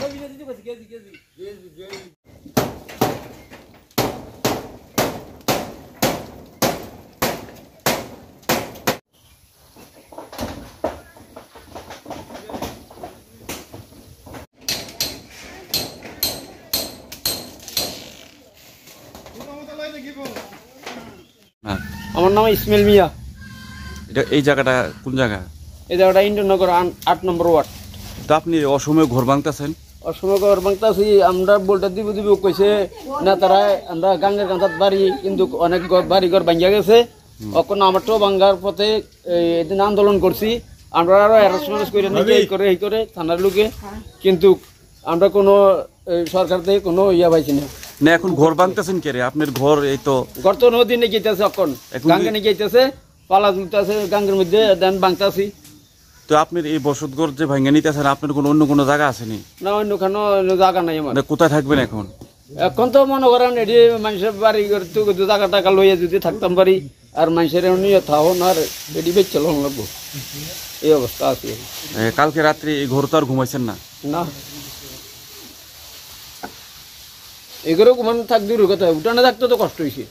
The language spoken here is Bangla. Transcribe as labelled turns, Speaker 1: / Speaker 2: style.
Speaker 1: আমার নাম ইসমাইল মিয়া।
Speaker 2: এই জায়গাটা কোন জায়গা?
Speaker 1: এই জায়গাটা ইন্দ্রনগর 8 নম্বর ওয়ার্ড।
Speaker 2: তো আপনি অসময়ে ঘর ভাঙতেছেন?
Speaker 1: অসময়ে ঘর ভাঙতেছি, আমরা বলটা দিব কইছে না তারা, আমরা গাঙ্গের কাঁথার বাড়ি, কিন্তু অনেক বাড়ি ঘর ভাঙ্গা গেছে। এখন আমারটাও ভাঙ্গার পথে এদিন আন্দোলন করছি, আমরা আরো অ্যারেস্ট করে নিয়ে এই করে থানার লোকে, কিন্তু আমরা কোনো সরকার থেকে কোনো পাইছি না।
Speaker 2: না এখন ঘর ভাঙতেছেন কে রে? আপনার ঘর এই তো
Speaker 1: ঘর তো নদী নিয়ে গেতেছে, এখন গাঙ্গে নিয়ে গেতেছে, পালা তুলতেছে গাঙ্গের মধ্যে, দেন ভাঙতেছি।
Speaker 2: তো আপনার এই বসতঘর যে ভাঙে নিতেছেন, আপনার অন্য কোনো জায়গা আছে নি?
Speaker 1: না, অন্য কোনো জায়গা নাই আমার।
Speaker 2: কোথায় থাকবেন এখন?
Speaker 1: এখন তো মনে করেন এটি মানুষের বাড়ি জায়গা টাকা লইয়া যদি থাকতাম পারি, আর মানুষের নিয়ে থাকুন, আর এটি বেচে লোন লাগবো, এই অবস্থা আছে।
Speaker 2: কালকে রাত্রে এই ঘর তো আর ঘুমাইছেন না?
Speaker 1: না, এগুলো ঘুমান থাক দূর কথা, উঠানে থাকতে তো কষ্ট হয়েছে।